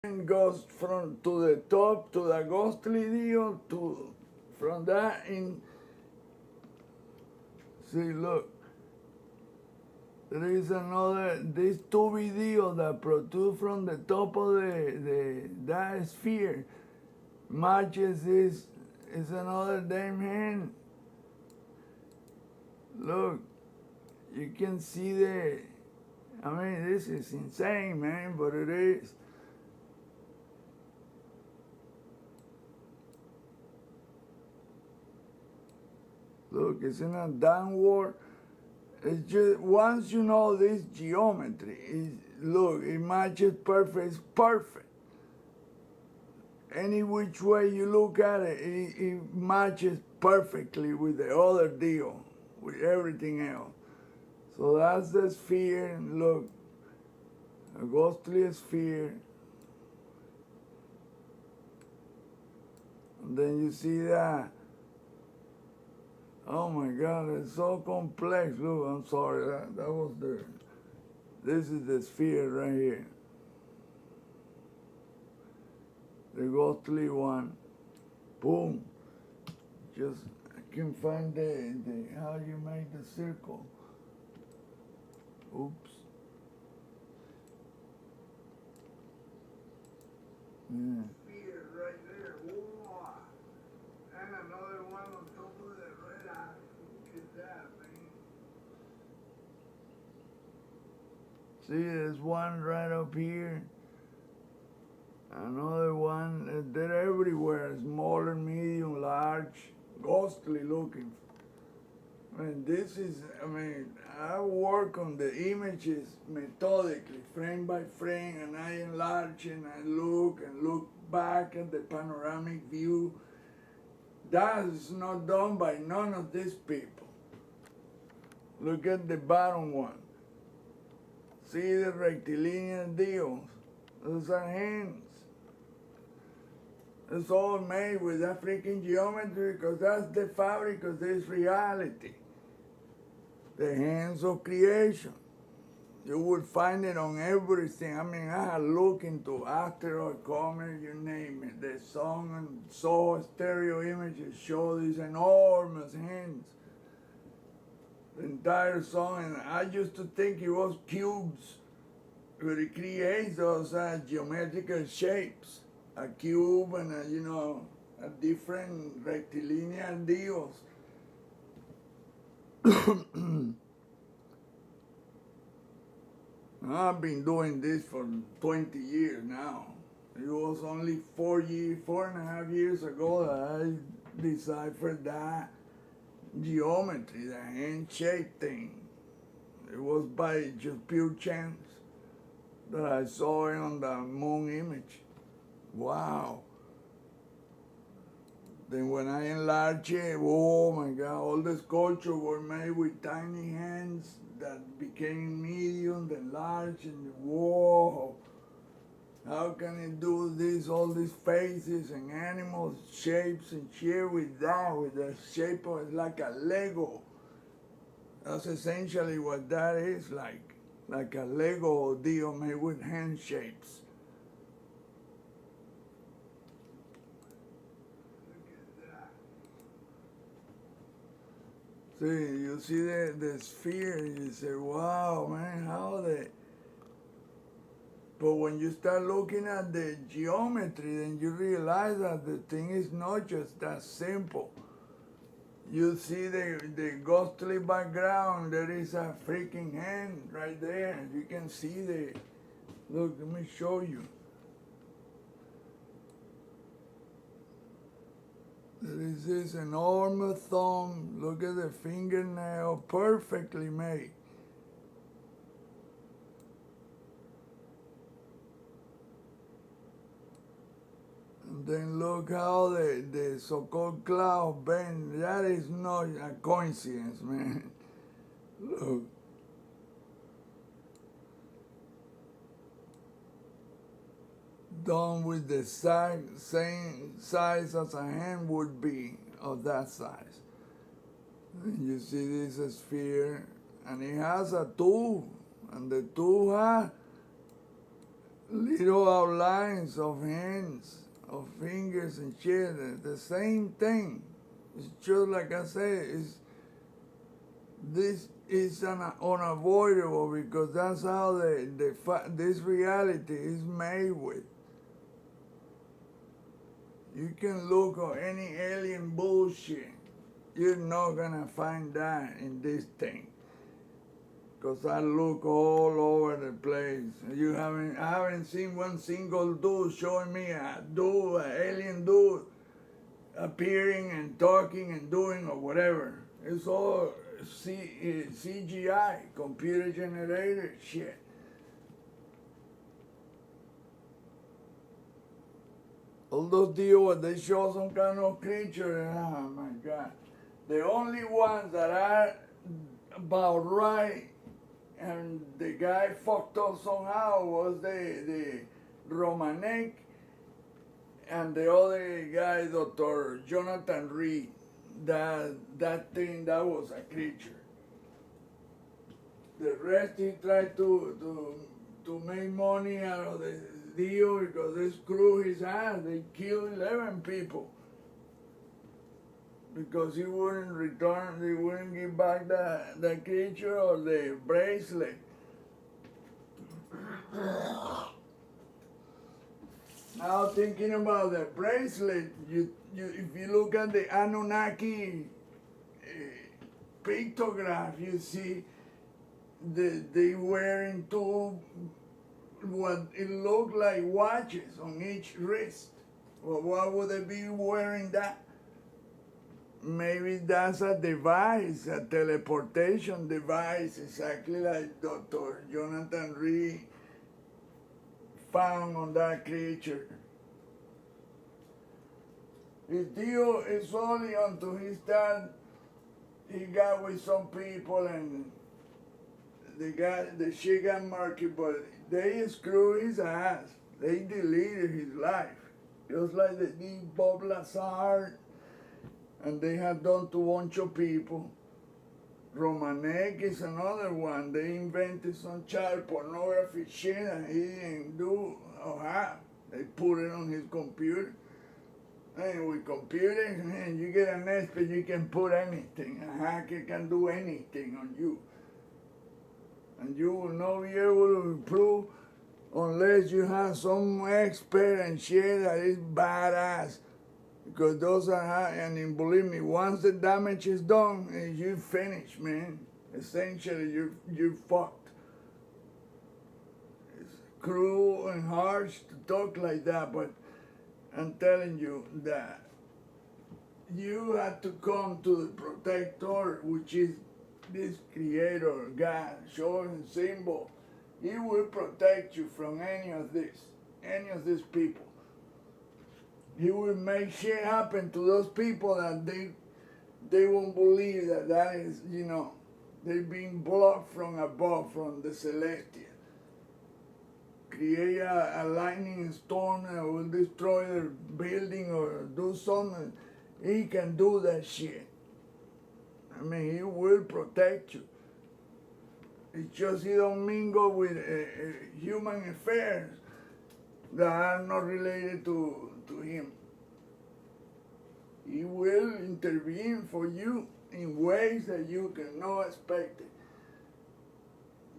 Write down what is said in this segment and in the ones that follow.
goes from to the top to the ghostly deal to from that in. See, look, there is another. These two videos that protrude from the top of that sphere matches this. Is another damn hand. Look, you can see the. I mean, this is insane, man, but it is. Look, it's in a downward. It's just, once you know this geometry, look, it matches perfect, it's perfect. Any which way you look at it, it matches perfectly with the other deal, with everything else. So that's the sphere, and look, a ghostly sphere. And then you see that. Oh my God, it's so complex. Look, I'm sorry, that was this is the sphere right here. The ghostly one. Boom. Just, I can find how you make the circle. Oops. Yeah. Sphere right there. Whoa. And another one on top of the red eye. Look at that, man. See, there's one right up here. Another one. They're everywhere. Smaller, medium, large, ghostly looking. I mean, this is, I work on the images methodically, frame by frame, and I enlarge and I look back at the panoramic view. That is not done by none of these people. Look at the bottom one. See the rectilinear deals? Those are hands. It's all made with that freaking geometry because that's the fabric of this reality. The hands of creation. You will find it on everything. I look into asteroid, comet, you name it. The sun and saw stereo images show these enormous hands. The entire sun, and I used to think it was cubes, but it creates those geometrical shapes. A cube and a different rectilinear deals. I've been doing this for 20 years now. It was only 4.5 years ago that I deciphered that geometry, the hand-shaped thing. It was by just pure chance that I saw it on the moon image. Wow. Then when I enlarged it, oh my God, all the sculptures were made with tiny hands that became medium, then large, and whoa. How can it do this, all these faces and animals, shapes and shit with that, with the shape of it like a Lego. That's essentially what that is like a Lego deal made with hand shapes. See, you see the sphere, you say, wow, man, how they... But when you start looking at the geometry, then you realize that the thing is not just that simple. You see the ghostly background, there is a freaking hand right there. You can see look, let me show you. There is this enormous thumb, look at the fingernail, perfectly made. And then look how the so-called cloud bend. That is not a coincidence, man. Look. Done with the same size as a hand would be of that size. And you see this sphere, and it has a tube, and the tube has little outlines of hands, of fingers and shit. The same thing. It's just like I said. This is unavoidable because that's how this reality is made with. You can look at any alien bullshit. You're not gonna find that in this thing. Because I look all over the place. I haven't seen one single dude showing me an alien dude appearing and talking and doing or whatever. It's all CGI, computer generated shit. All those deals, they show some kind of creature, and oh my God. The only ones that are about right, and the guy fucked up somehow, was the Romanek and the other guy, Dr. Jonathan Reed. That thing, that was a creature. The rest, he tried to make money out of the deal because they screwed his ass. They killed 11 people because he wouldn't return, he wouldn't give back the creature or the bracelet. Now thinking about the bracelet, if you look at the Anunnaki pictograph, you see they wearing two, what it looked like watches on each wrist. Well, why would they be wearing that? Maybe that's a device, a teleportation device, exactly like Dr. Jonathan Reed found on that creature. His deal is only until he got with some people and the shit got murky, but they screwed his ass. They deleted his life. Just like they did Bob Lazar, and they have done to a bunch of people. Romanek is another one. They invented some child pornography shit and he didn't do or have. They put it on his computer. And with computers, man, you get an expert, you can put anything. A hacker can do anything on you. And you will not be able to improve unless you have some expert and shit that is badass. Because those are, and believe me, once the damage is done, you finish, man. Essentially, you're fucked. It's cruel and harsh to talk like that, but I'm telling you that you have to come to the protector, which is this creator, God, showing symbol. He will protect you from any of these people. He will make shit happen to those people that they won't believe that is, they're being blocked from above, from the celestial. Create a lightning storm that will destroy their building or do something. He can do that shit. I mean, he will protect you. It's just he don't mingle with human affairs that are not related to him. He will intervene for you in ways that you cannot expect it.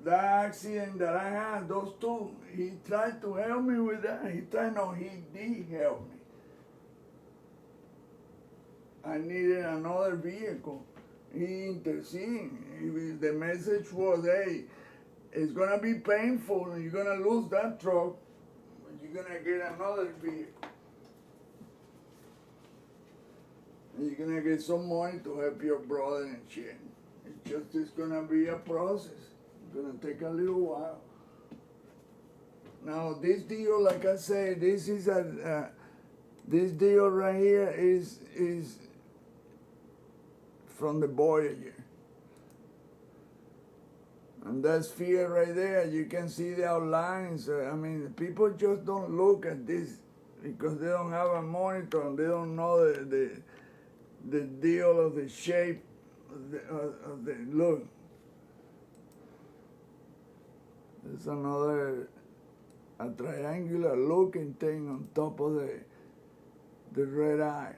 That accident that I had, those two, he tried to help me with that. He did help me. I needed another vehicle. He intervened. The message was, hey, it's gonna be painful and you're gonna lose that truck, but you're gonna get another vehicle. And you're gonna get some money to help your brother and shit. It's gonna be a process. It's gonna take a little while. Now this deal, like I said, this deal right here is from the Voyager. And that sphere right there, you can see the outlines. I mean, people just don't look at this because they don't have a monitor and they don't know the deal of the shape of the look. There's another a triangular looking thing on top of the red eye.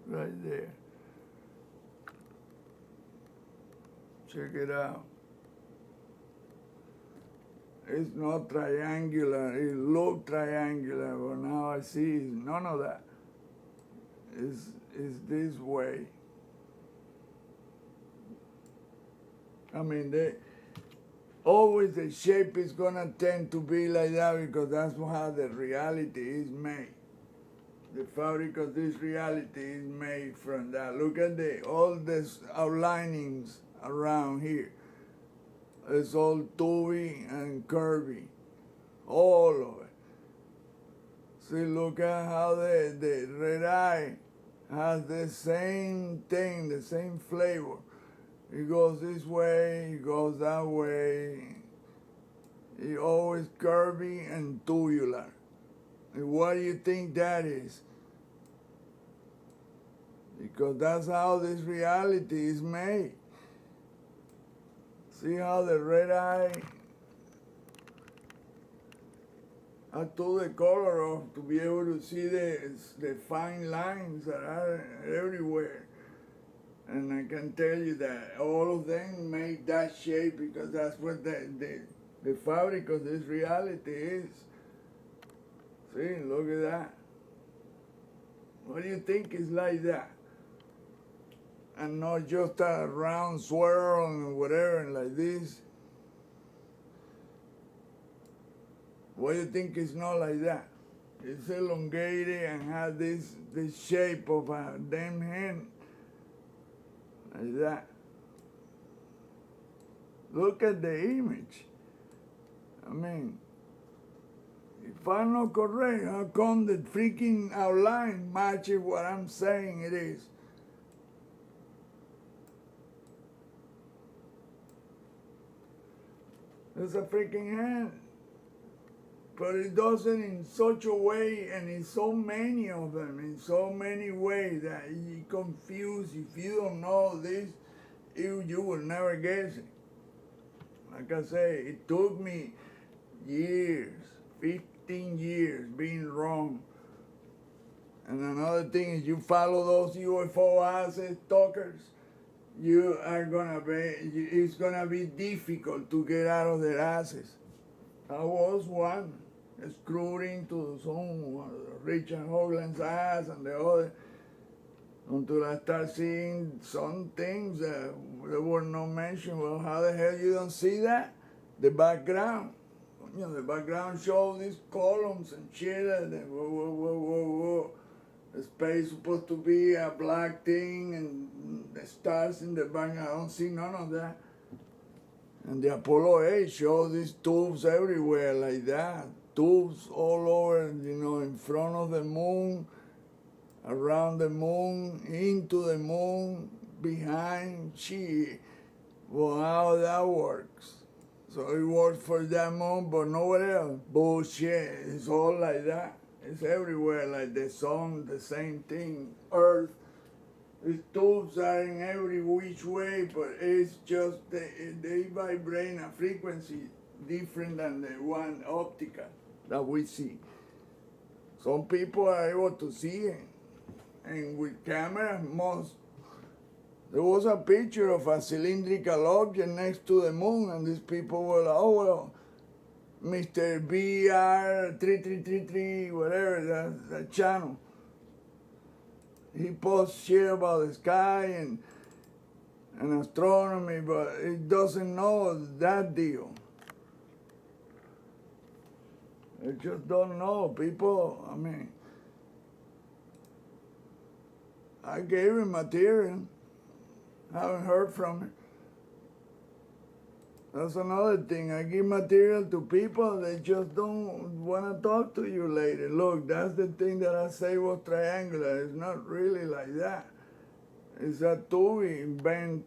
Right there. Check it out. It's not triangular. It looked triangular, but now I see it's none of that. It's this way. I mean, always the shape is gonna tend to be like that because that's how the reality is made. The fabric of this reality is made from that. Look at all these outlinings around here. It's all tubby and curvy, all of it. See, look at how the red eye has the same thing, the same flavor. It goes this way, it goes that way. It's always curvy and tubular. And what do you think that is? Because that's how this reality is made. See how the red eye, I took the color off to be able to see the fine lines that are everywhere. And I can tell you that all of them make that shape because that's what the fabric of this reality is. See, look at that. What do you think is like that? And not just a round swirl and whatever like this. What do you think is not like that? It's elongated and has this shape of a damn hen. Like that. Look at the image. I mean, if I'm not correct, how come the freaking outline matches what I'm saying it is? It's a freaking hand. But it does it in such a way, and in so many of them, in so many ways that you confuse. If you don't know this, you will never guess it. Like I say, it took me years, 15 years being wrong. And another thing is you follow those UFO ass stalkers, you are gonna be, it's gonna be difficult to get out of their asses. I was one, screwed into some Richard Hoagland's ass and the other, until I start seeing some things that were not mentioned. Well, how the hell you don't see that? The background. You know, the background shows these columns and shit. And whoa. The space supposed to be a black thing and the stars in the background. I don't see none of that. And the Apollo 8 shows these tubes everywhere like that. Tubes all over, you know, in front of the moon, around the moon, into the moon, behind. Gee, well, how that works. So it works for that moon, but nowhere else. Bullshit. It's all like that. It's everywhere, like the sun, the same thing. Earth. These tubes are in every which way, but it's just they vibrate a frequency different than the one optical that we see. Some people are able to see it, and with camera, most. There was a picture of a cylindrical object next to the moon, and these people were like, oh, well, Mr. BR3333, whatever, that channel. He posts shit about the sky and astronomy, but it doesn't know that deal. They just don't know. People, I mean, I gave him material. Haven't heard from him. That's another thing. I give material to people, they just don't want to talk to you later. Look, that's the thing that I say was triangular. It's not really like that. It's a tubing bent